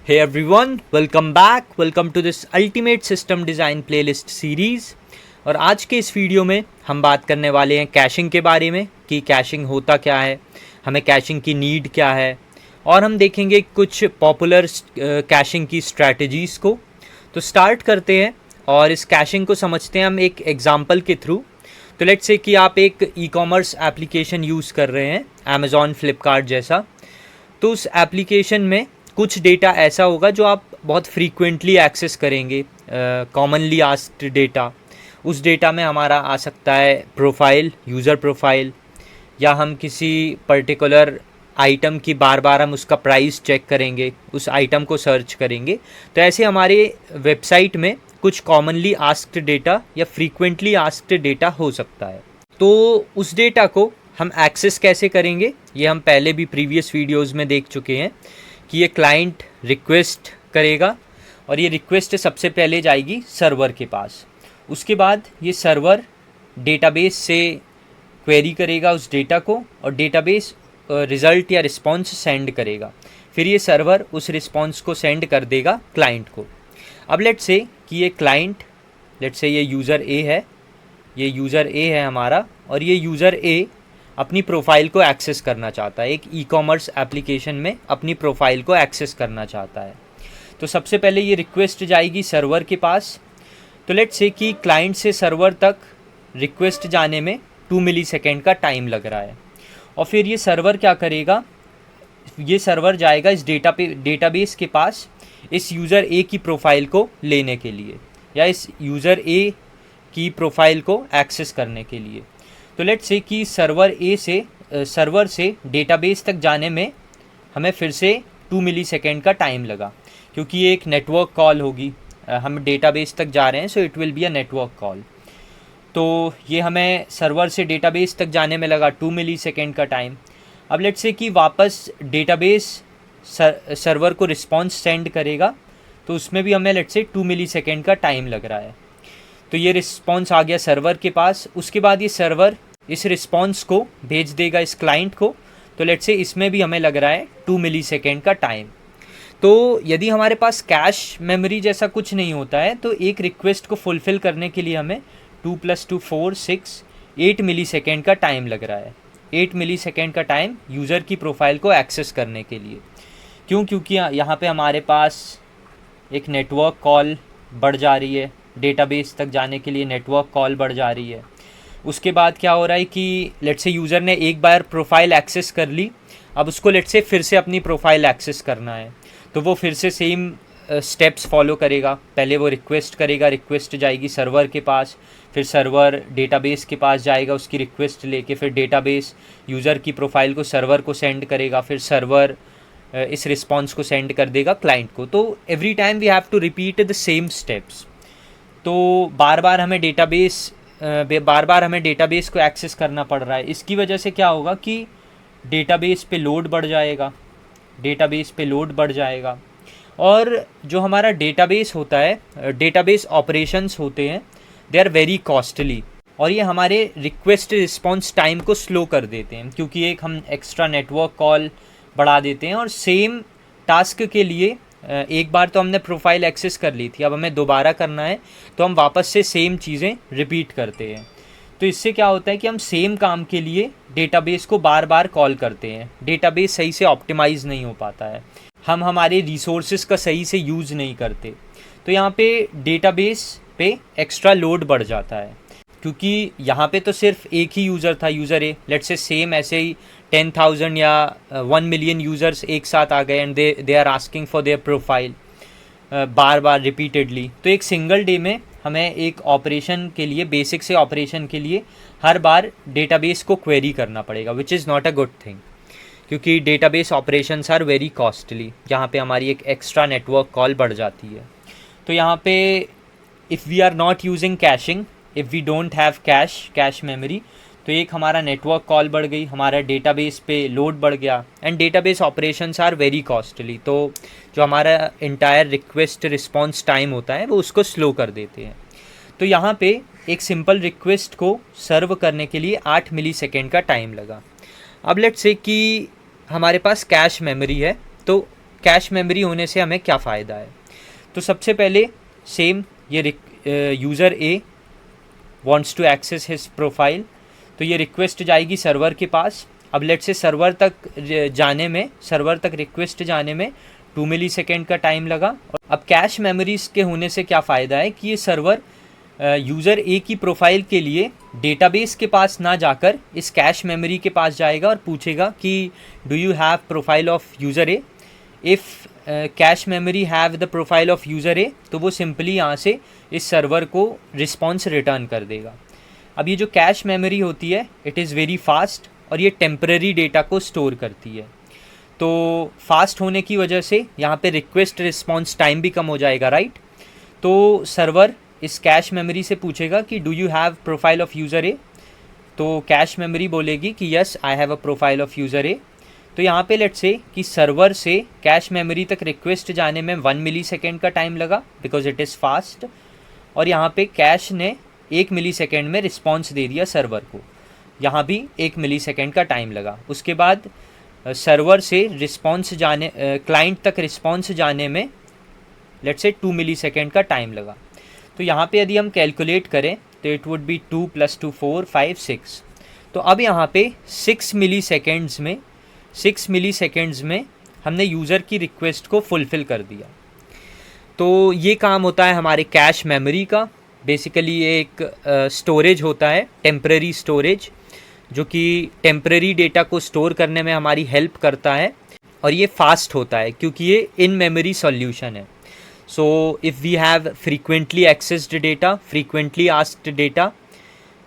Hey everyone, welcome back. Welcome to this Ultimate System Design Playlist Series. और आज के इस वीडियो में हम बात करने वाले हैं कैशिंग के बारे में कि कैशिंग होता क्या है, हमें कैशिंग की नीड क्या है, और हम देखेंगे कुछ पॉपुलर कैशिंग की स्ट्रैटेजीज़ को। तो स्टार्ट करते हैं और इस कैशिंग को समझते हैं हम एक एग्जांपल के थ्रू। तो लेट्स से कि आप एक ई कॉमर्स एप्लीकेशन यूज़ कर रहे हैं, अमेज़ॉन, फ्लिपकार्ट जैसा। तो उस एप्लीकेशन में कुछ डेटा ऐसा होगा जो आप बहुत फ्रीक्वेंटली एक्सेस करेंगे, कॉमनली आस्क्ड डेटा। उस डेटा में हमारा आ सकता है प्रोफाइल, यूज़र प्रोफाइल, या हम किसी पर्टिकुलर आइटम की बार बार हम उसका प्राइस चेक करेंगे, उस आइटम को सर्च करेंगे। तो ऐसे हमारे वेबसाइट में कुछ कॉमनली आस्क्ड डेटा या फ्रीक्वेंटली आस्क्ड डेटा हो सकता है। तो उस डेटा को हम एक्सेस कैसे करेंगे, ये हम पहले भी प्रीवियस वीडियोज़ में देख चुके हैं कि ये क्लाइंट रिक्वेस्ट करेगा और ये रिक्वेस्ट सबसे पहले जाएगी सर्वर के पास। उसके बाद ये सर्वर डेटाबेस से क्वेरी करेगा उस डेटा को और डेटाबेस रिज़ल्ट या रिस्पॉन्स सेंड करेगा। फिर ये सर्वर उस रिस्पॉन्स को सेंड कर देगा क्लाइंट को। अब लेट्स से कि ये क्लाइंट, लेट्स से ये यूज़र ए है, ये यूज़र ए है हमारा, और ये यूज़र ए अपनी प्रोफाइल को एक्सेस करना चाहता है, एक ई कॉमर्स एप्लीकेशन में अपनी प्रोफाइल को एक्सेस करना चाहता है। तो सबसे पहले ये रिक्वेस्ट जाएगी सर्वर के पास। तो लेट्स से कि क्लाइंट से सर्वर तक रिक्वेस्ट जाने में 2 मिलीसेकेंड का टाइम लग रहा है। और फिर ये सर्वर क्या करेगा, ये सर्वर जाएगा इस डेटाबेस के पास इस यूज़र ए की प्रोफाइल को लेने के लिए, या इस यूज़र ए की प्रोफाइल को एक्सेस करने के लिए। तो लेट्स से कि सर्वर से डेटाबेस तक जाने में हमें फिर से 2 मिलीसेकेंड का टाइम लगा, क्योंकि ये एक नेटवर्क कॉल होगी। हम डेटाबेस तक जा रहे हैं, so it will be a network call. तो ये हमें सर्वर से डेटाबेस तक जाने में लगा 2 मिलीसेकेंड का टाइम। अब लेट्स से कि वापस डेटाबेस सर्वर को रिस्पॉन्स सेंड करेगा, तो उसमें भी हमें लेट्स से 2 मिलीसेकेंड का टाइम लग रहा है। तो ये रिस्पॉन्स आ गया सर्वर के पास। उसके बाद ये सर्वर इस रिस्पॉन्स को भेज देगा इस क्लाइंट को। तो लेट्स से इसमें भी हमें लग रहा है 2 मिलीसेकेंड का टाइम। तो यदि हमारे पास कैश मेमोरी जैसा कुछ नहीं होता है, तो एक रिक्वेस्ट को फुलफ़िल करने के लिए हमें 2 + 2 4 6 8 मिलीसेकेंड का टाइम लग रहा है। 8 मिलीसेकेंड का टाइम यूज़र की प्रोफाइल को एक्सेस करने के लिए। क्यों? क्योंकि यहाँ पे हमारे पास एक नेटवर्क कॉल बढ़ जा रही है, डेटाबेस तक जाने के लिए नेटवर्क कॉल बढ़ जा रही है। उसके बाद क्या हो रहा है कि लेट्स से यूज़र ने एक बार प्रोफाइल एक्सेस कर ली, अब उसको लेट्स से फिर से अपनी प्रोफाइल एक्सेस करना है, तो वो फिर से सेम स्टेप्स फॉलो करेगा। पहले वो रिक्वेस्ट करेगा, रिक्वेस्ट जाएगी सर्वर के पास, फिर सर्वर डेटाबेस के पास जाएगा उसकी रिक्वेस्ट लेके, फिर डेटाबेस यूज़र की प्रोफाइल को सर्वर को सेंड करेगा, फिर सर्वर इस रिस्पॉन्स को सेंड कर देगा क्लाइंट को। तो every time we have to repeat the same steps. तो बार बार हमें डेटाबेस को एक्सेस करना पड़ रहा है। इसकी वजह से क्या होगा कि डेटाबेस पे लोड बढ़ जाएगा, और जो हमारा डेटाबेस होता है, डेटाबेस ऑपरेशंस होते हैं, दे आर वेरी कॉस्टली, और ये हमारे रिक्वेस्ट रिस्पॉन्स टाइम को स्लो कर देते हैं, क्योंकि एक हम एक्स्ट्रा नेटवर्क कॉल बढ़ा देते हैं। और सेम टास्क के लिए एक बार तो हमने प्रोफाइल एक्सेस कर ली थी, अब हमें दोबारा करना है, तो हम वापस से सेम चीज़ें रिपीट करते हैं। तो इससे क्या होता है कि हम सेम काम के लिए डेटाबेस को बार बार कॉल करते हैं। डेटाबेस सही से ऑप्टिमाइज़ नहीं हो पाता है, हम हमारे रिसोर्सेज का सही से यूज़ नहीं करते। तो यहाँ पे डेटाबेस पे एक्स्ट्रा लोड बढ़ जाता है, क्योंकि यहाँ पे तो सिर्फ एक ही यूज़र था, user A. Let's say same ऐसे ही 10,000 या 1 मिलियन यूज़र्स एक साथ आ गए and they are asking for their profile बार बार रिपीटेडली। तो एक सिंगल डे में हमें एक ऑपरेशन के लिए, बेसिक से ऑपरेशन के लिए हर बार डेटाबेस को क्वेरी करना पड़ेगा, which is not a good thing, क्योंकि database operations are very costly, जहाँ पे हमारी एक एक्स्ट्रा नेटवर्क कॉल बढ़ जाती है। तो यहाँ पे if we are not using caching, if we don't have cache memory, तो एक हमारा नेटवर्क कॉल बढ़ गई, हमारा डेटाबेस पे लोड बढ़ गया, and database operations are very costly. तो जो हमारा इंटायर रिक्वेस्ट रिस्पॉन्स टाइम होता है वो उसको स्लो कर देते हैं। तो यहाँ पे एक सिंपल रिक्वेस्ट को सर्व करने के लिए 8 मिलीसेकेंड का टाइम लगा। अब लेट्स से कि हमारे पास कैश मेमोरी है, तो कैश मेमोरी होने से हमें क्या फ़ायदा है। तो सबसे पहले सेम ये user A wants to access his profile, तो ये रिक्वेस्ट जाएगी सर्वर के पास। अब लेट से सर्वर तक रिक्वेस्ट जाने में 2 मिली सेकेंड का टाइम लगा। अब कैश मेमोरीज के होने से क्या फ़ायदा है कि ये सर्वर यूज़र ए की प्रोफाइल के लिए डेटाबेस के पास ना जाकर इस कैश मेमोरी के पास जाएगा और पूछेगा कि do you have profile of user A. If cache memory have the profile of user ए, तो वो सिंपली यहाँ से इस सर्वर को रिस्पॉन्स रिटर्न कर देगा। अब ये जो कैश मेमोरी होती है इट इज़ वेरी फास्ट और ये टेम्पररी डेटा को स्टोर करती है। तो फास्ट होने की वजह से यहाँ पे रिक्वेस्ट रिस्पॉन्स टाइम भी कम हो जाएगा, राइट। तो सर्वर इस कैश मेमोरी से पूछेगा कि do you have profile of user ए, तो कैश मेमोरी बोलेगी कि yes I have a profile of user ए। तो यहाँ पे लेट्स से कि सर्वर से कैश मेमोरी तक रिक्वेस्ट जाने में 1 मिली सेकेंड का टाइम लगा बिकॉज इट इज़ फास्ट, और यहाँ पे कैश ने 1 मिली सेकेंड में रिस्पॉन्स दे दिया सर्वर को, यहाँ भी 1 मिली सेकेंड का टाइम लगा। उसके बाद सर्वर से रिस्पॉन्स जाने क्लाइंट तक रिस्पॉन्स जाने में लेट्स से 2 मिली सेकेंड का टाइम लगा। तो यहाँ पे यदि हम कैलकुलेट करें तो इट वुड बी 2 + 2 4 5 6। तो अब यहाँ पे 6 मिली सेकेंड्स में हमने यूज़र की रिक्वेस्ट को फुलफ़िल कर दिया। तो ये काम होता है हमारे कैश मेमोरी का। बेसिकली ये एक स्टोरेज होता है, टेम्पररी स्टोरेज, जो कि टेम्पररी डेटा को स्टोर करने में हमारी हेल्प करता है, और ये फास्ट होता है क्योंकि ये इन मेमोरी सॉल्यूशन है। So if we have frequently accessed data, frequently asked data,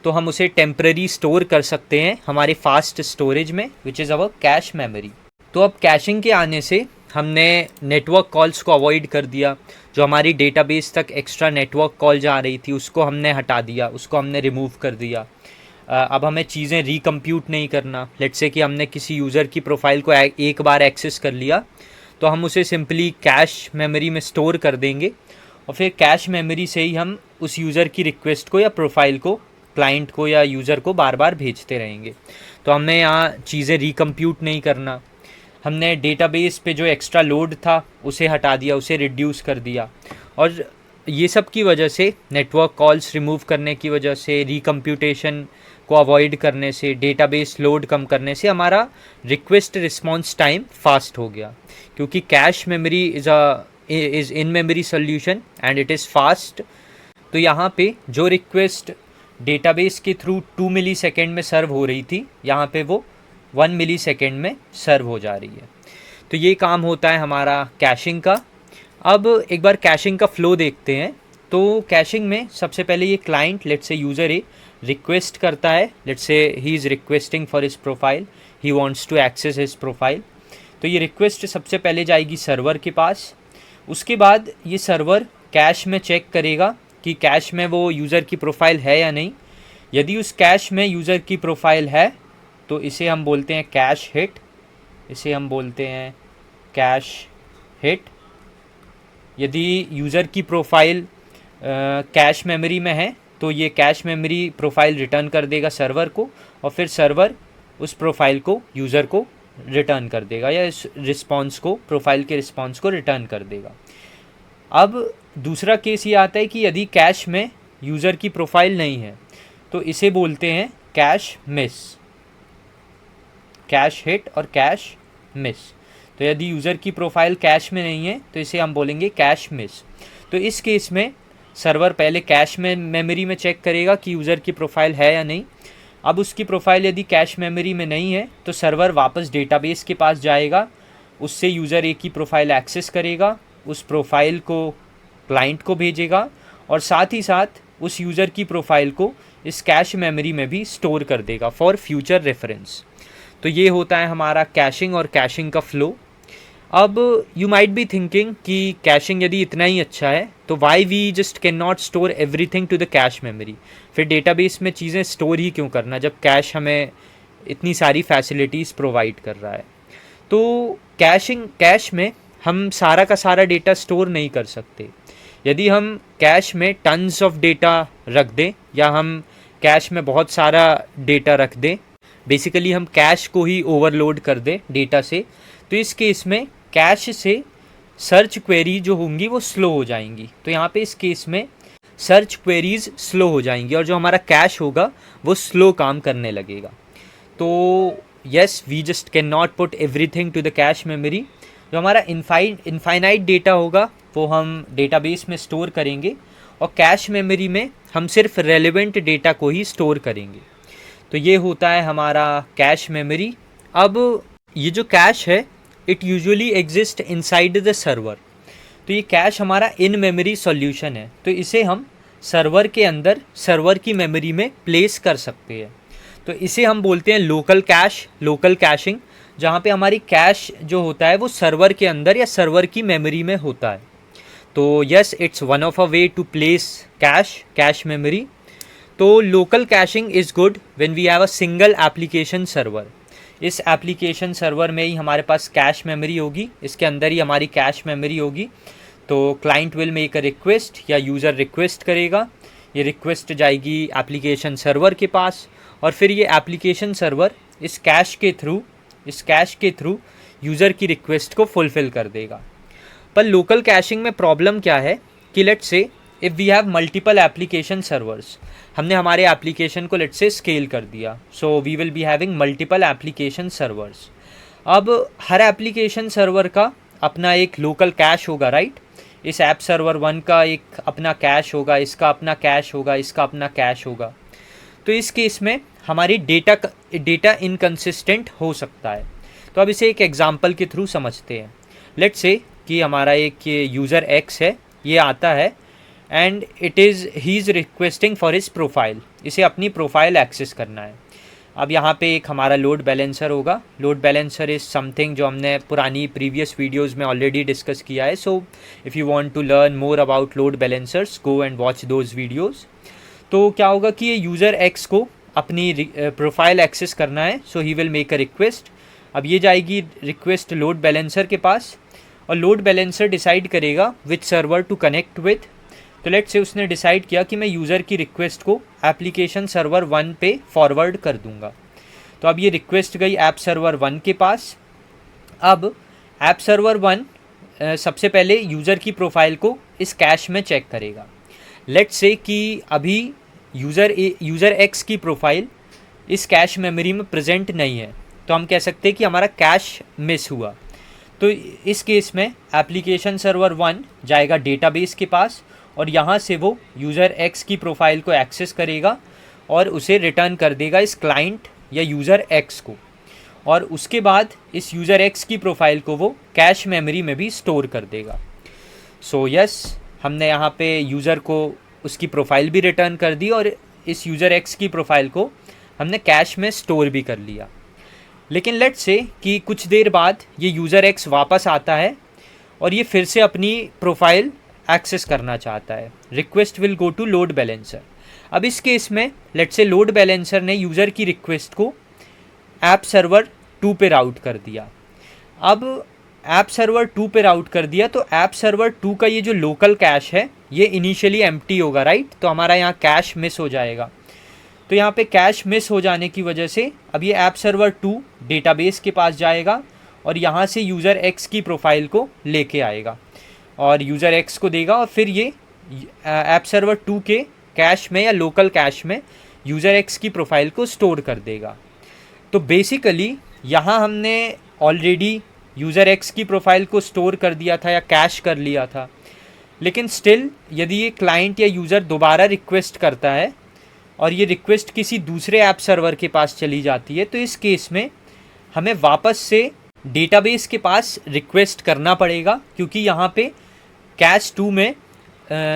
तो हम उसे टेम्पररी स्टोर कर सकते हैं हमारे फास्ट स्टोरेज में, which is our cash memory. तो अब कैशिंग के आने से हमने नेटवर्क कॉल्स को अवॉइड कर दिया। जो हमारी डेटाबेस तक एक्स्ट्रा नेटवर्क कॉल जा रही थी उसको हमने हटा दिया, उसको हमने रिमूव कर दिया। अब हमें चीज़ें रिकम्प्यूट नहीं करना। लेट्स से कि हमने किसी यूज़र की प्रोफाइल को एक बार एक्सेस कर लिया तो हम उसे सिंपली कैश मेमोरी में स्टोर कर देंगे, और फिर कैश मेमोरी से ही हम उस यूज़र की रिक्वेस्ट को या प्रोफाइल को क्लाइंट को या यूज़र को बार बार भेजते रहेंगे। तो हमें यहाँ चीज़ें रिकम्प्यूट नहीं करना। हमने डेटाबेस पे जो एक्स्ट्रा लोड था उसे हटा दिया, उसे रिड्यूस कर दिया, और ये सब की वजह से, नेटवर्क कॉल्स रिमूव करने की वजह से, रिकम्प्यूटेशन को अवॉइड करने से, डेटाबेस लोड कम करने से हमारा रिक्वेस्ट रिस्पॉन्स टाइम फास्ट हो गया, क्योंकि cache memory is in memory solution and it is fast. तो यहाँ पे जो रिक्वेस्ट डेटाबेस के थ्रू 2 मिली सेकेंड में सर्व हो रही थी, यहाँ पे वो 1 मिली सेकेंड में सर्व हो जा रही है। तो ये काम होता है हमारा कैशिंग का। अब एक बार कैशिंग का फ़्लो देखते हैं। तो कैशिंग में सबसे पहले ये client, let's say user A, request करता है। Let's say he is requesting for his profile, he wants to access his profile. तो ये रिक्वेस्ट सबसे पहले जाएगी सर्वर के पास। उसके बाद ये सर्वर कैश में चेक करेगा कि कैश में वो यूज़र की प्रोफाइल है या नहीं। यदि उस कैश में यूज़र की प्रोफाइल है तो इसे हम बोलते हैं कैश हिट, इसे हम बोलते हैं कैश हिट। यदि यूज़र की प्रोफाइल कैश मेमोरी में है तो ये कैश मेमोरी प्रोफाइल रिटर्न कर देगा सर्वर को, और फिर सर्वर उस प्रोफाइल को यूज़र को रिटर्न कर देगा, या इस रिस्पॉन्स को, प्रोफाइल के रिस्पॉन्स को रिटर्न कर देगा। अब दूसरा केस ये आता है कि यदि कैश में यूज़र की प्रोफाइल नहीं है तो इसे बोलते हैं कैश मिस, कैश हिट और कैश मिस। तो यदि यूज़र की प्रोफाइल कैश में नहीं है तो इसे हम बोलेंगे कैश मिस। तो इस केस में सर्वर पहले कैश में मेमोरी में चेक करेगा कि यूज़र की प्रोफाइल है या नहीं। अब उसकी प्रोफाइल यदि कैश मेमोरी में नहीं है तो सर्वर वापस डेटाबेस के पास जाएगा, उससे यूज़र ए की प्रोफाइल एक्सेस करेगा, उस प्रोफाइल को क्लाइंट को भेजेगा, और साथ ही साथ उस यूज़र की प्रोफाइल को इस कैश मेमोरी में भी स्टोर कर देगा फॉर फ्यूचर रेफरेंस। तो ये होता है हमारा कैशिंग और कैशिंग का फ़्लो। अब यू माइट बी थिंकिंग कि कैशिंग यदि इतना ही अच्छा है तो why we just can not store everything to the cache memory. फिर डेटाबेस में चीज़ें स्टोर ही क्यों करना जब कैश हमें इतनी सारी फैसिलिटीज़ प्रोवाइड कर रहा है। तो कैश में हम सारा का सारा डेटा स्टोर नहीं कर सकते। यदि हम कैश में टन्स ऑफ डेटा रख दें, या हम कैश में बहुत सारा डेटा रख दें, बेसिकली हम कैश को ही ओवरलोड कर दें डेटा से, तो इस केस में कैश से सर्च क्वेरी जो होंगी वो स्लो हो जाएंगी। तो यहाँ पे इस केस में सर्च क्वेरीज स्लो हो जाएंगी और जो हमारा कैश होगा वो स्लो काम करने लगेगा। तो yes, we just can not put everything to the cache memory. जो हमारा इनफाइनाइट डेटा होगा वो हम डेटाबेस में स्टोर करेंगे और कैश मेमोरी में हम सिर्फ रेलेवेंट डेटा को ही स्टोर करेंगे। तो ये होता है हमारा कैश मेमोरी। अब ये जो कैश है it usually exist inside the server. तो ये कैश हमारा इन मेमोरी सॉल्यूशन है, तो इसे हम सर्वर के अंदर सर्वर की मेमोरी में प्लेस कर सकते हैं। तो इसे हम बोलते हैं लोकल कैश, लोकल कैशिंग, जहाँ पे हमारी कैश जो होता है वो सर्वर के अंदर या सर्वर की मेमोरी में होता है। तो yes, it's one of a way to place cache memory. तो local caching is good when we have a single application server. इस एप्लीकेशन सर्वर में ही हमारे पास कैश मेमोरी होगी, इसके अंदर ही हमारी कैश मेमोरी होगी। तो client will make a request या यूज़र रिक्वेस्ट करेगा, ये रिक्वेस्ट जाएगी एप्लीकेशन सर्वर के पास और फिर ये एप्लीकेशन सर्वर इस कैश के थ्रू यूज़र की रिक्वेस्ट को फुलफ़िल कर देगा। पर लोकल कैशिंग में प्रॉब्लम क्या है कि let's say if we have multiple application servers, हमने हमारे एप्लीकेशन को लेट्स से स्केल कर दिया, so we will be having multiple application servers. अब हर एप्लीकेशन सर्वर का अपना एक लोकल कैश होगा, राइट? इस ऐप सर्वर 1 का एक अपना कैश होगा, इसका अपना कैश होगा, इसका अपना कैश होगा। तो इस केस में हमारी डेटा इनकंसिस्टेंट हो सकता है। तो अब इसे एक एग्जांपल के थ्रू समझते हैं। लेट्स से कि हमारा एक यूज़र एक्स है, ये आता है and he is requesting for his profile, इसे अपनी प्रोफाइल एक्सेस करना है। अब यहाँ पे एक हमारा लोड बैलेंसर होगा। लोड बैलेंसर इज़ समथिंग जो हमने पुरानी प्रीवियस वीडियोज़ में ऑलरेडी डिस्कस किया है। So if you want to learn more about load balancers, go and watch those videos. तो क्या होगा कि ये यूज़र एक्स को अपनी प्रोफाइल एक्सेस करना है, so he will make a request. अब ये जाएगी रिक्वेस्ट लोड बैलेंसर के पास और लोड बैलेंसर डिसाइड करेगा विच सर्वर टू कनेक्ट विथ। तो लेट्स से उसने डिसाइड किया कि मैं यूज़र की रिक्वेस्ट को एप्लीकेशन सर्वर 1 पे फॉरवर्ड कर दूंगा। तो अब ये रिक्वेस्ट गई ऐप सर्वर 1 के पास। अब ऐप सर्वर 1 सबसे पहले यूज़र की प्रोफाइल को इस कैश में चेक करेगा। लेट्स से कि अभी यूज़र एक्स की प्रोफाइल इस कैश मेमोरी में प्रेजेंट नहीं है, तो हम कह सकते हैं कि हमारा कैश मिस हुआ। तो इस केस में एप्लीकेशन सर्वर 1 जाएगा डेटाबेस के पास और यहाँ से वो यूज़र एक्स की प्रोफाइल को एक्सेस करेगा और उसे रिटर्न कर देगा इस क्लाइंट या यूज़र एक्स को। और उसके बाद इस यूज़र एक्स की प्रोफाइल को वो कैश मेमोरी में भी स्टोर कर देगा। सो यस, हमने यहाँ पे यूज़र को उसकी प्रोफाइल भी रिटर्न कर दी और इस यूज़र एक्स की प्रोफाइल को हमने कैश में स्टोर भी कर लिया। लेकिन लेट्स से कि कुछ देर बाद ये यूज़र एक्स वापस आता है और ये फिर से अपनी प्रोफाइल एक्सेस करना चाहता है। Request will go to load balancer. अब इस केस में लेट्स से लोड बैलेंसर ने यूज़र की रिक्वेस्ट को ऐप सर्वर 2 पे राउट कर दिया। अब ऐप सर्वर 2 पे राउट कर दिया तो ऐप सर्वर 2 का ये जो लोकल कैश है ये इनिशियली एम्प्टी होगा, राइट? तो हमारा यहाँ कैश मिस हो जाएगा। तो यहाँ पे कैश मिस हो जाने की वजह से अब ये ऐप सर्वर 2 डेटाबेस के पास जाएगा और यहाँ से यूज़र एक्स की प्रोफाइल को लेके आएगा और यूज़र एक्स को देगा और फिर ये ऐप सर्वर 2 के कैश में या लोकल कैश में यूज़र एक्स की प्रोफाइल को स्टोर कर देगा। तो बेसिकली यहाँ हमने ऑलरेडी यूज़र एक्स की प्रोफाइल को स्टोर कर दिया था या कैश कर लिया था, लेकिन स्टिल यदि ये क्लाइंट या यूज़र दोबारा रिक्वेस्ट करता है और ये रिक्वेस्ट किसी दूसरे ऐप सर्वर के पास चली जाती है, तो इस केस में हमें वापस से डेटाबेस के पास रिक्वेस्ट करना पड़ेगा क्योंकि यहाँ पे कैश 2 में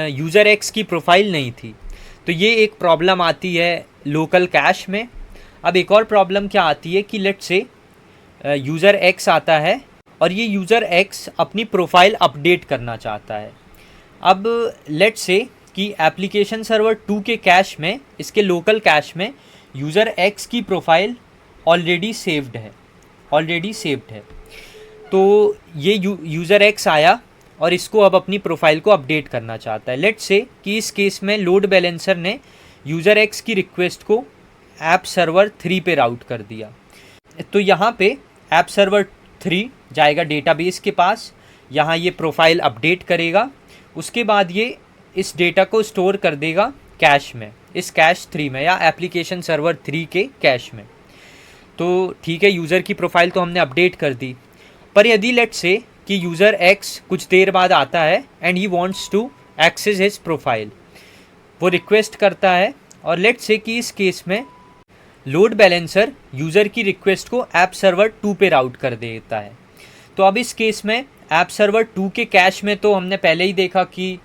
यूज़र एक्स की प्रोफाइल नहीं थी। तो ये एक प्रॉब्लम आती है लोकल कैश में। अब एक और प्रॉब्लम क्या आती है कि लेट्स से यूज़र एक्स आता है और ये यूज़र एक्स अपनी प्रोफाइल अपडेट करना चाहता है। अब लेट्स से कि एप्लीकेशन सर्वर 2 के कैश में, इसके लोकल कैश में यूज़र एक्स की प्रोफाइल ऑलरेडी सेव्ड है। तो ये यूज़र एक्स आया और इसको अब अपनी प्रोफाइल को अपडेट करना चाहता है। लेट्स से कि इस केस में लोड बैलेंसर ने यूज़र एक्स की रिक्वेस्ट को ऐप सर्वर 3 पे राउट कर दिया। तो यहाँ पे ऐप सर्वर 3 जाएगा डेटाबेस के पास, यहाँ ये प्रोफाइल अपडेट करेगा, उसके बाद ये इस डेटा को स्टोर कर देगा कैश में, इस कैश 3 में या एप्लीकेशन सर्वर 3 के कैश में। तो ठीक है, यूज़र की प्रोफाइल तो हमने अपडेट कर दी, पर यदि लेट्स से कि यूज़र एक्स कुछ देर बाद आता है and he wants to access his profile, वो रिक्वेस्ट करता है, और लेट्स से कि इस केस में लोड बैलेंसर यूज़र की रिक्वेस्ट को ऐप सर्वर 2 पे राउट कर देता है। तो अब इस केस में ऐप सर्वर 2 के कैश में तो हमने पहले ही देखा कि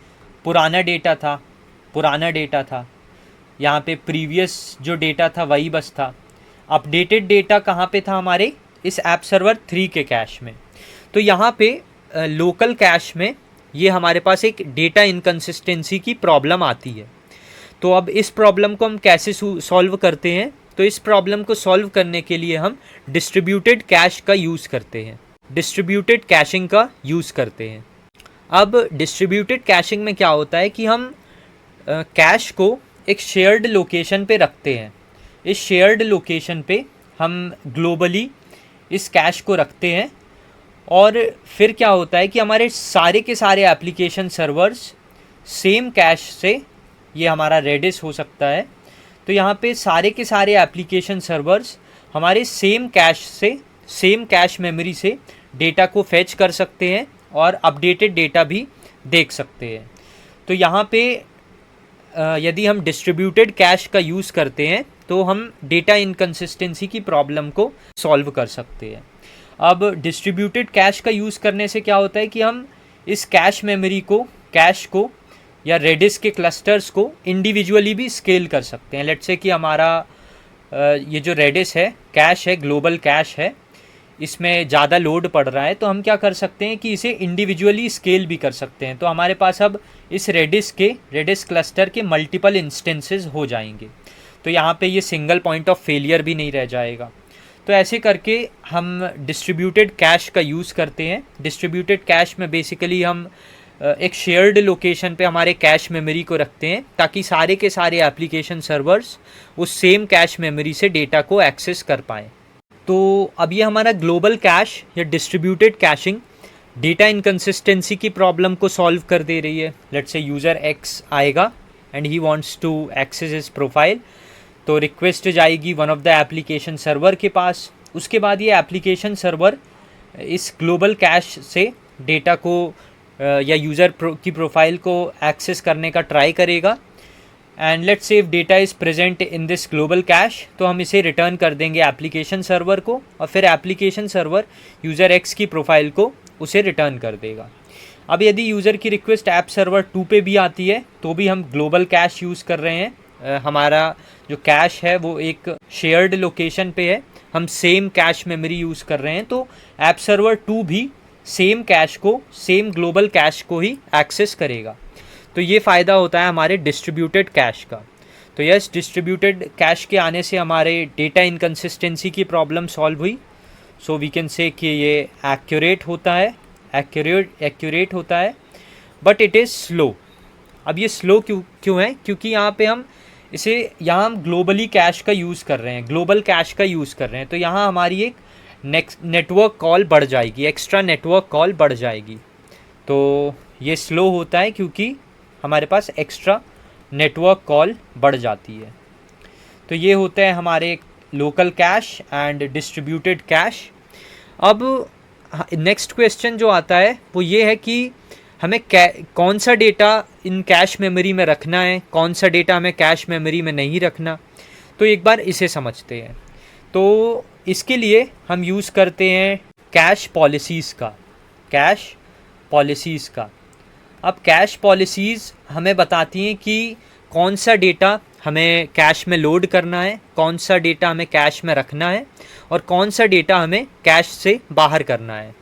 पुराना डेटा था, यहाँ पे प्रीवियस जो डेटा था वही बस था। अपडेटेड डेटा कहाँ पे था? हमारे इस ऐप सर्वर 3 के कैश में। तो यहाँ पे लोकल कैश में ये हमारे पास एक डेटा इनकन्सिस्टेंसी की प्रॉब्लम आती है। तो अब इस प्रॉब्लम को हम कैसे सॉल्व करते हैं? तो इस प्रॉब्लम को सॉल्व करने के लिए हम डिस्ट्रीब्यूटेड कैश का यूज़ करते हैं, डिस्ट्रीब्यूटेड कैशिंग का यूज़ करते हैं। अब डिस्ट्रीब्यूटेड कैशिंग में क्या होता है कि हम कैश को एक शेयर्ड लोकेशन पे रखते हैं। इस शेयर्ड लोकेशन पे हम ग्लोबली इस कैश को रखते हैं, और फिर क्या होता है कि हमारे सारे के सारे एप्लीकेशन सर्वर्स सेम कैश से, ये हमारा रेडिस हो सकता है, तो यहाँ पे सारे के सारे एप्लीकेशन सर्वर्स हमारे सेम कैश से, सेम कैश मेमोरी से डेटा को फेच कर सकते हैं और अपडेटेड डेटा भी देख सकते हैं। तो यहाँ पे यदि हम डिस्ट्रीब्यूटेड कैश का यूज़ करते हैं तो हम डेटा इनकन्सिस्टेंसी की प्रॉब्लम को सॉल्व कर सकते हैं। अब डिस्ट्रीब्यूटेड कैश का यूज़ करने से क्या होता है कि हम इस कैश मेमोरी को, कैश को या रेडिस के क्लस्टर्स को इंडिविजुअली भी स्केल कर सकते हैं। लेट्स से कि हमारा ये जो रेडिस है, कैश है, ग्लोबल कैश है, इसमें ज़्यादा लोड पड़ रहा है, तो हम क्या कर सकते हैं कि इसे इंडिविजुअली स्केल भी कर सकते हैं। तो हमारे पास अब इस रेडिस क्लस्टर के मल्टीपल इंस्टेंसेस हो जाएंगे, तो यहाँ पे ये सिंगल पॉइंट ऑफ फेलियर भी नहीं रह जाएगा। तो ऐसे करके हम डिस्ट्रीब्यूटेड कैश का यूज़ करते हैं। डिस्ट्रीब्यूटेड कैश में बेसिकली हम एक शेयर्ड लोकेशन पे हमारे कैश मेमोरी को रखते हैं, ताकि सारे के सारे एप्लीकेशन सर्वर्स उस सेम कैश मेमोरी से डेटा को एक्सेस कर पाएँ। तो अब ये हमारा ग्लोबल कैश या डिस्ट्रीब्यूटेड कैशिंग डेटा इनकन्सिस्टेंसी की प्रॉब्लम को सॉल्व कर दे रही है। लेट्स से यूज़र एक्स आएगा and he wants to access his profile, तो रिक्वेस्ट जाएगी one of the application server के पास। उसके बाद ये एप्लीकेशन सर्वर इस ग्लोबल कैश से डेटा को या यूज़र की प्रोफाइल को एक्सेस करने का ट्राई करेगा, and let's say if data is present in this global cash, तो हम इसे रिटर्न कर देंगे एप्लीकेशन सर्वर को, और फिर एप्लीकेशन सर्वर यूज़र एक्स की प्रोफाइल को उसे रिटर्न कर देगा। अब यदि यूज़र की रिक्वेस्ट ऐप सर्वर 2 पे भी आती है तो भी हम ग्लोबल कैश यूज़ कर रहे हैं। हमारा जो कैश है वो एक शेयर्ड लोकेशन पे है, हम सेम कैश मेमोरी यूज़ कर रहे हैं, तो ऐप सर्वर 2 भी सेम कैश को, सेम ग्लोबल कैश को ही एक्सेस करेगा। तो ये फ़ायदा होता है हमारे डिस्ट्रीब्यूटेड कैश का। तो यस, डिस्ट्रीब्यूटेड कैश के आने से हमारे डेटा इनकन्सिस्टेंसी की प्रॉब्लम सॉल्व हुई। सो वी कैन से कि ये एक्यूरेट होता है, बट इट इज़ स्लो। अब ये स्लो क्यों है? क्योंकि यहाँ पे हम ग्लोबली कैश का यूज़ कर रहे हैं, ग्लोबल कैश का यूज़ कर रहे हैं, तो यहाँ हमारी एक नेटवर्क कॉल बढ़ जाएगी, एक्स्ट्रा नेटवर्क कॉल बढ़ जाएगी। तो ये स्लो होता है क्योंकि हमारे पास एक्स्ट्रा नेटवर्क कॉल बढ़ जाती है। तो ये होते हैं हमारे local cash and distributed cash. अब नेक्स्ट क्वेश्चन जो आता है वो ये है कि हमें कौन सा डेटा इन कैश मेमोरी में रखना है, कौन सा डेटा हमें कैश मेमोरी में नहीं रखना। तो एक बार इसे समझते हैं। तो इसके लिए हम यूज़ करते हैं कैश पॉलिसीज़ का। अब कैश पॉलिसीज़ हमें बताती हैं कि कौन सा डेटा हमें कैश में लोड करना है, कौन सा डेटा हमें कैश में रखना है, और कौन सा डेटा हमें कैश से बाहर करना है।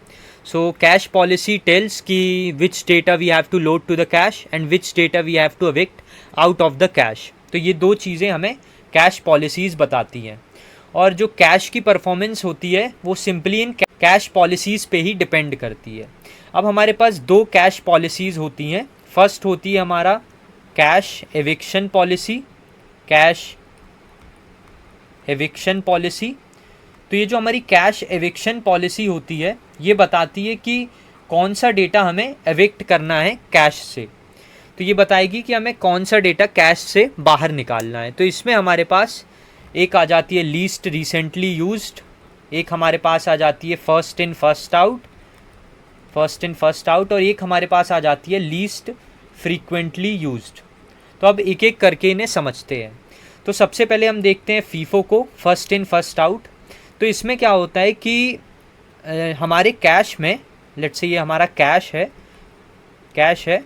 सो कैश पॉलिसी टेल्स कि which data we have to load to the cache and which data we have to evict out of the cache. तो ये दो चीज़ें हमें कैश पॉलिसीज़ बताती हैं, और जो कैश की परफॉर्मेंस होती है वो सिंपली इन कैश पॉलिसीज़ पे ही डिपेंड करती है। अब हमारे पास दो कैश पॉलिसीज़ होती हैं। फर्स्ट होती है हमारा कैश एविक्शन पॉलिसी, तो ये जो हमारी कैश एविक्शन पॉलिसी होती है ये बताती है कि कौन सा डेटा हमें एविक्ट करना है कैश से। तो ये बताएगी कि हमें कौन सा डेटा कैश से बाहर निकालना है। तो इसमें हमारे पास एक आ जाती है लीस्ट रिसेंटली यूज्ड, एक हमारे पास आ जाती है फर्स्ट इन फर्स्ट आउट, और एक हमारे पास आ जाती है लीस्ट फ्रीक्वेंटली यूज्ड। तो अब एक एक करके इन्हें समझते हैं। तो सबसे पहले हम देखते हैं फीफो को, फर्स्ट इन फर्स्ट आउट। तो इसमें क्या होता है कि हमारे कैश में, लेट्स से ये हमारा कैश है,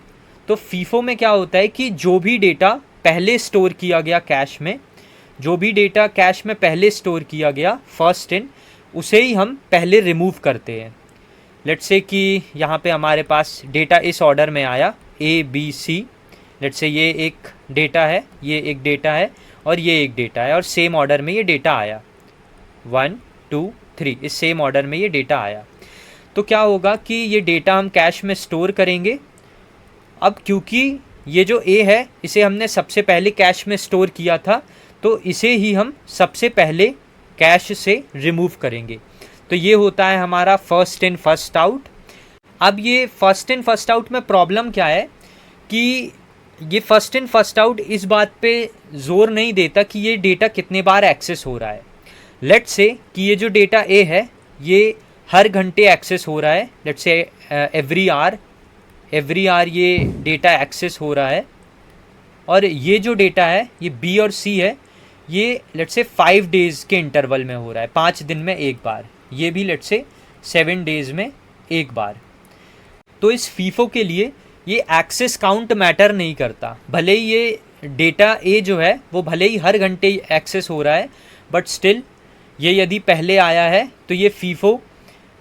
तो फीफो में क्या होता है कि जो भी डेटा पहले स्टोर किया गया कैश में, जो भी डेटा कैश में पहले स्टोर किया गया फर्स्ट इन, उसे ही हम पहले रिमूव करते हैं। लेट्स से कि यहाँ पे हमारे पास डेटा इस ऑर्डर में आया ABC, लेट्स से ये एक डेटा है, ये एक डेटा है और ये एक डेटा है, और सेम ऑर्डर में ये डेटा आया 1 2 3, इस सेम ऑर्डर में ये डेटा आया। तो क्या होगा कि ये डेटा हम कैश में स्टोर करेंगे। अब क्योंकि ये जो A है इसे हमने सबसे पहले कैश में स्टोर किया था, तो इसे ही हम सबसे पहले कैश से रिमूव करेंगे। तो ये होता है हमारा फर्स्ट इन फर्स्ट आउट। अब ये फर्स्ट इन फर्स्ट आउट में प्रॉब्लम क्या है कि ये फर्स्ट इन फर्स्ट आउट इस बात पे जोर नहीं देता कि ये डेटा कितने बार एक्सेस हो रहा है। लेट्स से कि ये जो डेटा A है ये हर घंटे एक्सेस हो रहा है, लेट्स से एवरी आवर ये डेटा एक्सेस हो रहा है, और ये जो डेटा है ये B और C है, ये लेट्स से 5 डेज़ के इंटरवल में हो रहा है, 5 दिन में एक बार, ये भी लेट्स से 7 डेज़ में एक बार। तो इस फीफो के लिए ये एक्सेस काउंट मैटर नहीं करता, भले ही ये डेटा A जो है वो भले ही हर घंटे एक्सेस हो रहा है, बट स्टिल ये यदि पहले आया है तो ये फीफो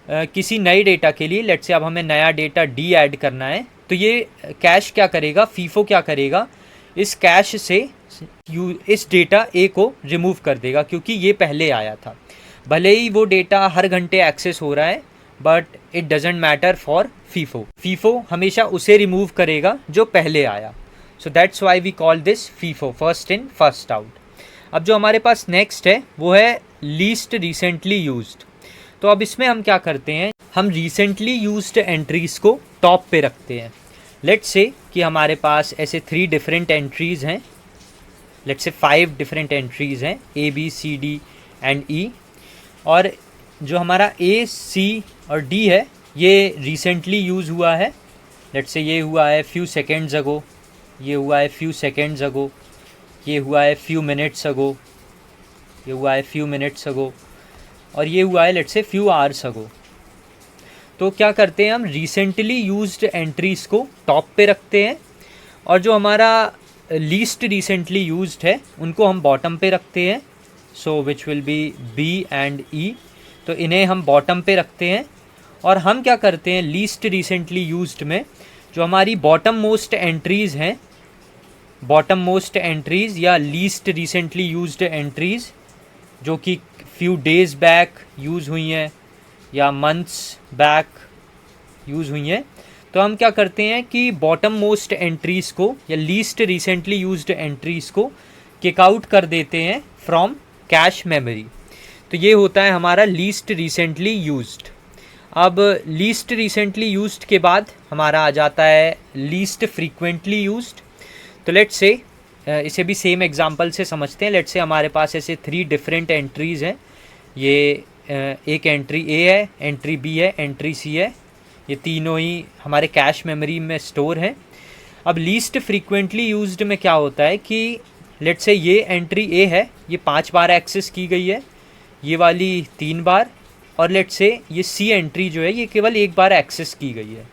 किसी नए डेटा के लिए, लेट्स से अब हमें नया डेटा D ऐड करना है, तो ये कैश क्या करेगा, फीफो क्या करेगा, इस कैश से इस डेटा A को रिमूव कर देगा क्योंकि ये पहले आया था। भले ही वो डेटा हर घंटे एक्सेस हो रहा है, but it doesn't matter for FIFO. FIFO हमेशा उसे रिमूव करेगा जो पहले आया। So that's why we call this FIFO, first in first out. अब जो हमारे पास नेक्स्ट है वो है लीस्ट रिसेंटली यूज्ड। तो अब इसमें हम क्या करते हैं, हम रिसेंटली यूज्ड एंट्रीज़ को टॉप पे रखते हैं। लेट्स से कि हमारे पास ऐसे 3 डिफरेंट एंट्रीज़ हैं, लेट्स से 5 डिफरेंट एंट्रीज़ हैं A, B, C, D and E, और जो हमारा A, C और D है ये रिसेंटली यूज़ हुआ है। लेट्स से ये हुआ है फ्यू सेकेंड्स अगो, ये हुआ है फ्यू सेकेंड्स अगो, ये हुआ है फ्यू मिनट्स अगो, ये हुआ है फ्यू मिनट्स अगो, और ये हुआ है लेट्स से फ्यू आवर्स अगो। तो क्या करते हैं, हम रिसेंटली यूज्ड एंट्रीज़ को टॉप पे रखते हैं, और जो हमारा लीस्ट रिसेंटली यूज्ड है उनको हम बॉटम पे रखते हैं। So which will be B and E। तो इन्हें हम बॉटम पे रखते हैं, और हम क्या करते हैं लीस्ट रिसेंटली यूज्ड में जो हमारी बॉटम मोस्ट एंट्रीज़ हैं, बॉटम मोस्ट एंट्रीज़ या लीस्ट रिसेंटली यूज्ड एंट्रीज़ जो कि फ्यू डेज़ बैक यूज़ हुई हैं या मंथ्स बैक यूज़ हुई हैं, तो हम क्या करते हैं कि बॉटम मोस्ट एंट्रीज़ को या लीस्ट रिसेंटली यूज्ड एंट्रीज़ को किक आउट कर देते हैं फ्रॉम कैश मेमोरी। तो ये होता है हमारा लीस्ट रिसेंटली यूज्ड। अब लीस्ट रिसेंटली यूज्ड के बाद हमारा आ जाता है लीस्ट फ्रीक्वेंटली यूज्ड। तो लेट्स से इसे भी सेम एग्जांपल से समझते हैं। लेट्स से हमारे पास ऐसे 3 डिफरेंट एंट्रीज़ हैं, ये एक एंट्री A है, एंट्री B है, एंट्री C है, ये तीनों ही हमारे कैश मेमोरी में स्टोर हैं। अब लीस्ट फ्रीक्वेंटली यूज्ड में क्या होता है कि लेट्स से ये एंट्री A है, ये 5 बार एक्सेस की गई है, ये वाली 3 बार, और लेट्स से ये C एंट्री जो है ये केवल 1 बार एक्सेस की गई है।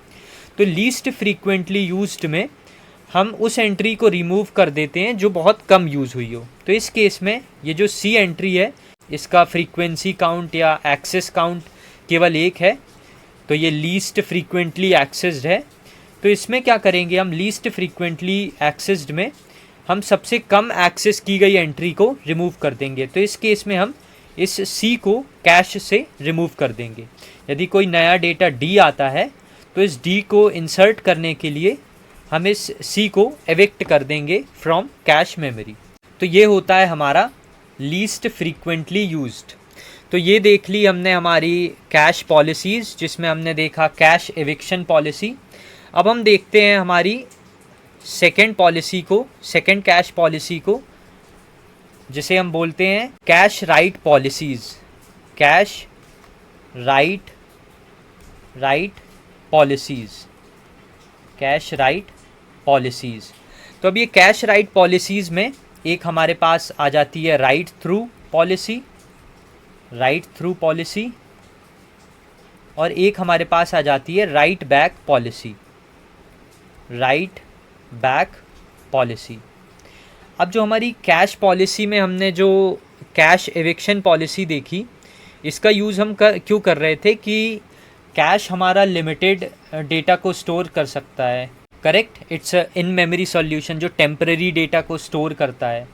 तो लीस्ट फ्रीक्वेंटली यूज्ड में हम उस एंट्री को रिमूव कर देते हैं जो बहुत कम यूज़ हुई हो। तो इस केस में ये जो C एंट्री है इसका फ्रीक्वेंसी काउंट या एक्सेस काउंट केवल 1 है, तो ये लीस्ट फ्रीक्वेंटली एक्सेस्ड है। तो इसमें क्या करेंगे, हम लीस्ट फ्रीक्वेंटली एक्सेस्ड में हम सबसे कम एक्सेस की गई एंट्री को रिमूव कर देंगे। तो इस केस में हम इस C को कैश से रिमूव कर देंगे। यदि कोई नया डेटा D आता है तो इस D को इंसर्ट करने के लिए हम इस C को एविक्ट कर देंगे फ्रॉम कैश मेमोरी। तो ये होता है हमारा लीस्ट फ्रीक्वेंटली यूज्ड। तो ये देख ली हमने हमारी कैश पॉलिसीज़, जिसमें हमने देखा कैश एविक्शन पॉलिसी। अब हम देखते हैं हमारी सेकंड पॉलिसी को, सेकंड कैश पॉलिसी को, जिसे हम बोलते हैं cash right policies. Cash right policies, cash right policies. तो अब ये कैश राइट पॉलिसीज़ में एक हमारे पास आ जाती है right through policy, right through policy, और एक हमारे पास आ जाती है right back policy, right back policy. अब जो हमारी कैश पॉलिसी में हमने जो कैश एविक्शन पॉलिसी देखी, इसका यूज़ हम क्यों कर रहे थे कि कैश हमारा लिमिटेड डेटा को स्टोर कर सकता है, correct. It's in memory solution जो टेम्परेरी डेटा को स्टोर करता है,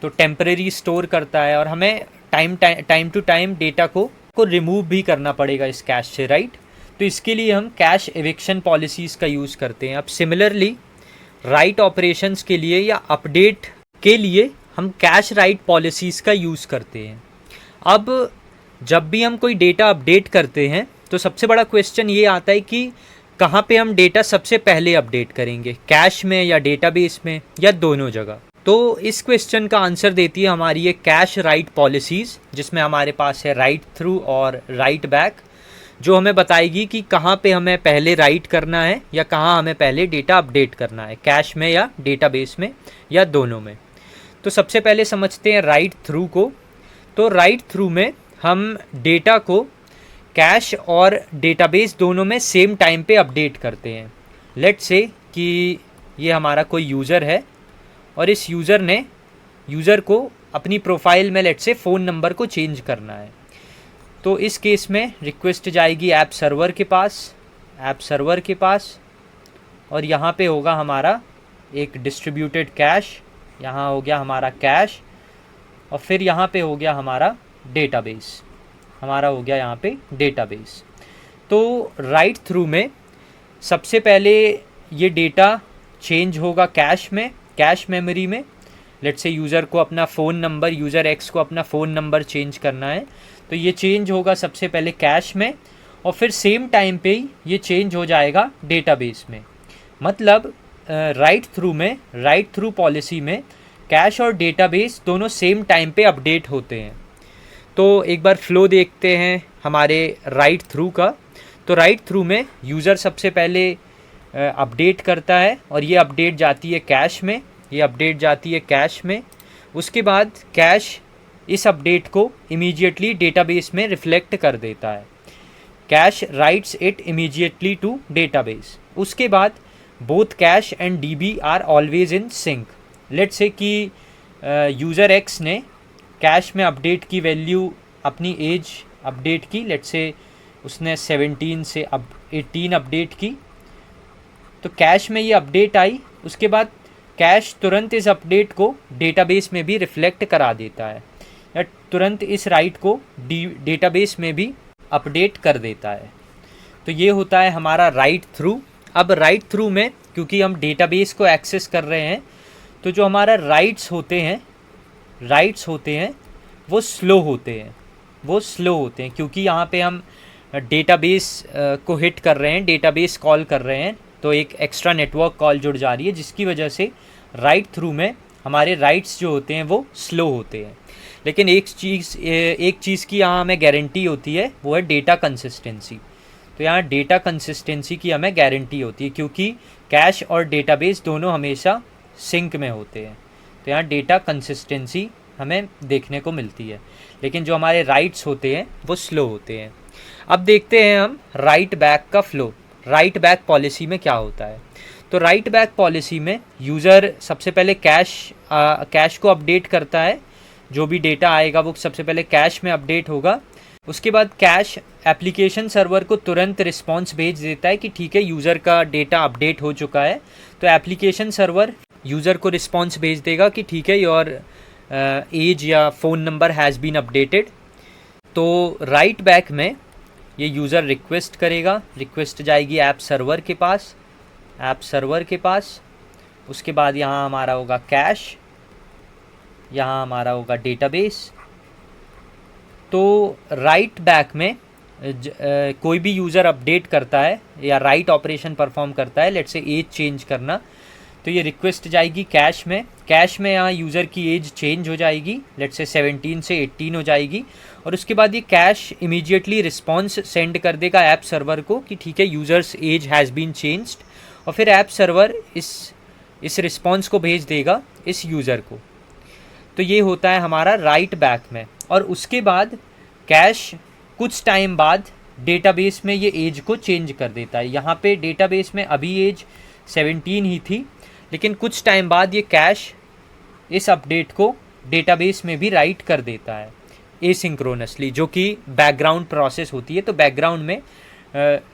तो टेम्परेरी स्टोर करता है और हमें टाइम टू टाइम डेटा को रिमूव भी करना पड़ेगा इस कैश से, राइट। तो इसके लिए हम कैश एविक्शन पॉलिसीज़ का यूज़ करते हैं। अब सिमिलरली राइट ऑपरेशंस के लिए या अपडेट के लिए हम कैश राइट पॉलिसीज़ का यूज़ करते हैं। अब जब भी हम कोई डेटा अपडेट करते हैं तो सबसे बड़ा क्वेश्चन ये आता है कि कहाँ पे हम डेटा सबसे पहले अपडेट करेंगे, कैश में या डेटाबेस में या दोनों जगह। तो इस क्वेश्चन का आंसर देती है हमारी ये कैश राइट पॉलिसीज़, जिसमें हमारे पास है राइट थ्रू और राइट बैक, जो हमें बताएगी कि कहाँ पे हमें पहले राइट करना है या कहाँ हमें पहले डेटा अपडेट करना है, कैश में या डेटाबेस में या दोनों में। तो सबसे पहले समझते हैं राइट थ्रू को। तो राइट थ्रू में हम डेटा को कैश और डेटाबेस दोनों में सेम टाइम पे अपडेट करते हैं। लेट्स से कि ये हमारा कोई यूज़र है और इस यूज़र को अपनी प्रोफाइल में लेट्स से फ़ोन नंबर को चेंज करना है। तो इस केस में रिक्वेस्ट जाएगी ऐप सर्वर के पास, और यहाँ पे होगा हमारा एक डिस्ट्रीब्यूटेड कैश, यहाँ हो गया हमारा कैश, और फिर यहाँ पे हो गया हमारा डेटाबेस, यहाँ पे डेटाबेस। तो राइट थ्रू में सबसे पहले ये डेटा चेंज होगा कैश में, कैश मेमोरी में। लेट्स से यूज़र को अपना फ़ोन नंबर, यूज़र एक्स को अपना फ़ोन नंबर चेंज करना है, तो ये चेंज होगा सबसे पहले कैश में, और फिर सेम टाइम पे ही ये चेंज हो जाएगा डेटाबेस में। मतलब राइट थ्रू पॉलिसी में कैश और डेटाबेस दोनों सेम टाइम पे अपडेट होते हैं। तो एक बार फ्लो देखते हैं हमारे राइट थ्रू का। तो राइट थ्रू में यूज़र सबसे पहले अपडेट करता है और ये अपडेट जाती है कैश में, उसके बाद कैश इस अपडेट को इमीडिएटली डेटाबेस में रिफ्लेक्ट कर देता है। Cache writes it immediately to database. उसके बाद both cache and DB are always in sync. Let's say कि यूज़र एक्स ने कैश में अपडेट की वैल्यू, अपनी एज अपडेट की, लेट्स से उसने 17 से अब 18 अपडेट की, तो कैश में ये अपडेट आई। उसके बाद कैश तुरंत इस अपडेट को डेटाबेस में भी रिफ्लेक्ट करा देता है, या तुरंत इस राइट को डेटाबेस में भी अपडेट कर देता है। तो ये होता है हमारा राइट थ्रू। अब राइट थ्रू में क्योंकि हम डेटाबेस को एक्सेस कर रहे हैं, तो जो हमारा राइट्स होते हैं वो स्लो होते हैं, क्योंकि यहाँ पे हम डेटाबेस को हिट कर रहे हैं, डेटाबेस कॉल कर रहे हैं, तो एक एक्स्ट्रा नेटवर्क कॉल जुड़ जा रही है, जिसकी वजह से राइट थ्रू में हमारे राइट्स जो होते हैं वो स्लो होते हैं। लेकिन एक चीज़ की यहाँ हमें गारंटी होती है, वो है डेटा कंसिस्टेंसी। तो यहाँ डेटा कंसिस्टेंसी की हमें गारंटी होती है, क्योंकि कैश और डेटाबेस दोनों हमेशा सिंक में होते हैं, तो यहाँ डेटा कंसिस्टेंसी हमें देखने को मिलती है। लेकिन जो हमारे राइट्स होते हैं वो स्लो होते हैं। अब देखते हैं हम राइट बैक का फ्लो। राइट बैक पॉलिसी में क्या होता है? तो राइट बैक पॉलिसी में यूज़र सबसे पहले कैश को अपडेट करता है, जो भी डेटा आएगा वो सबसे पहले कैश में अपडेट होगा। उसके बाद कैश एप्लीकेशन सर्वर को तुरंत रिस्पॉन्स भेज देता है कि ठीक है, यूज़र का डेटा अपडेट हो चुका है। तो एप्लीकेशन सर्वर यूज़र को रिस्पॉन्स भेज देगा कि ठीक है, your age or phone number has been updated. तो राइट बैक में ये यूज़र रिक्वेस्ट करेगा, रिक्वेस्ट जाएगी ऐप सर्वर के पास। उसके बाद यहाँ हमारा होगा कैश, यहाँ हमारा होगा डेटाबेस। तो राइट बैक में कोई भी यूज़र अपडेट करता है या राइट ऑपरेशन परफॉर्म करता है, लेट्स से एज चेंज करना, तो ये रिक्वेस्ट जाएगी कैश में यहाँ यूज़र की एज चेंज हो जाएगी, लेट्स से 17 से 18 हो जाएगी, और उसके बाद ये कैश इमीडिएटली रिस्पॉन्स सेंड कर देगा ऐप सर्वर को कि ठीक है user's age has been changed, और फिर ऐप सर्वर इस रिस्पॉन्स को भेज देगा इस यूज़र को। तो ये होता है हमारा राइट बैक में। और उसके बाद कैश कुछ टाइम बाद डेटाबेस में ये एज को चेंज कर देता है। यहाँ पे डेटाबेस में अभी एज 17 ही थी, लेकिन कुछ टाइम बाद ये कैश इस अपडेट को डेटाबेस में भी राइट कर देता है एसिंक्रोनसली, जो कि बैकग्राउंड प्रोसेस होती है। तो बैकग्राउंड में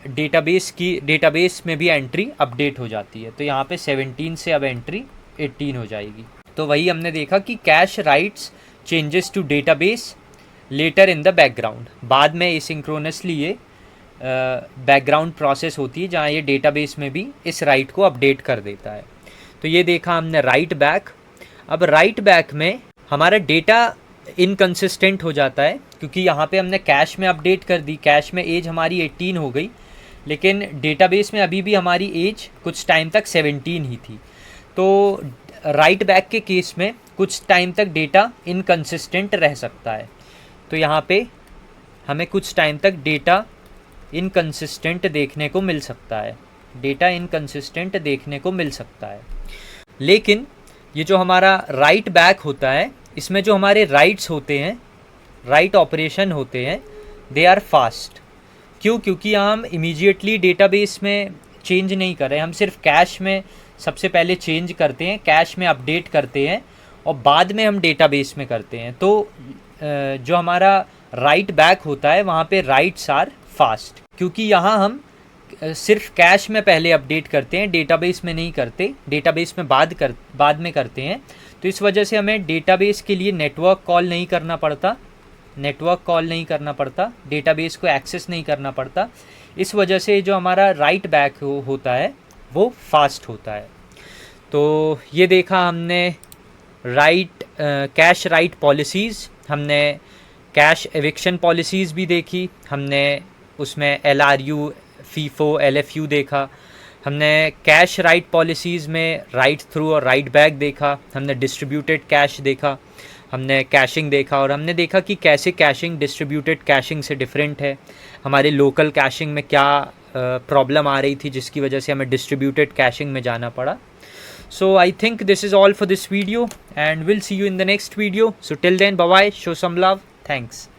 डेटाबेस में भी एंट्री अपडेट हो जाती है। तो यहाँ पे 17 से अब एंट्री 18 हो जाएगी। तो वही हमने देखा कि cache writes changes to database later in the background, बाद में एसिंक्रोनसली ये बैकग्राउंड प्रोसेस होती है जहाँ ये डेटाबेस में भी इस राइट को अपडेट कर देता है। तो ये देखा हमने राइट बैक। अब राइट बैक में हमारा डेटा इनकंसिस्टेंट हो जाता है, क्योंकि यहाँ पे हमने कैश में अपडेट कर दी, कैश में एज हमारी 18 हो गई, लेकिन डेटाबेस में अभी भी हमारी एज कुछ टाइम तक 17 ही थी। तो राइट बैक के केस में कुछ टाइम तक डेटा इनकंसिस्टेंट रह सकता है। तो यहाँ पे हमें कुछ टाइम तक डेटा इनकंसिस्टेंट देखने को मिल सकता है, लेकिन ये जो हमारा राइट बैक होता है, इसमें जो हमारे राइट्स होते हैं, राइट ऑपरेशन होते हैं, दे आर फास्ट। क्यों? क्योंकि हम इमीडिएटली डेटाबेस में चेंज नहीं कर रहे, हम सिर्फ कैश में सबसे पहले चेंज करते हैं, कैश में अपडेट करते हैं, और बाद में हम डेटाबेस में करते हैं। तो जो हमारा राइट बैक होता है वहाँ पे राइट्स आर फास्ट, क्योंकि यहाँ हम सिर्फ कैश में पहले अपडेट करते हैं, डेटाबेस में नहीं करते, डेटाबेस में बाद में करते हैं। तो इस वजह से हमें डेटाबेस के लिए नेटवर्क कॉल नहीं करना पड़ता, डेटाबेस को एक्सेस नहीं करना पड़ता। इस वजह से जो हमारा राइट बैक होता है वो फास्ट होता है। तो ये देखा हमने कैश राइट पॉलिसीज़, हमने कैश एविक्शन पॉलिसीज़ भी देखी, हमने उसमें LRU, FIFO, LFU देखा, हमने कैश राइट पॉलिसीज़ में राइट थ्रू और राइट बैक देखा, हमने डिस्ट्रीब्यूटेड कैश देखा, हमने कैशिंग देखा, और हमने देखा कि कैसे कैशिंग डिस्ट्रीब्यूटेड कैशिंग से डिफरेंट है, हमारे लोकल कैशिंग में क्या प्रॉब्लम आ रही थी जिसकी वजह से हमें डिस्ट्रीब्यूटेड कैशिंग में जाना पड़ा। So I think this is all for this video, and we'll see you in the next video. So till then, bye bye, show some love, thanks.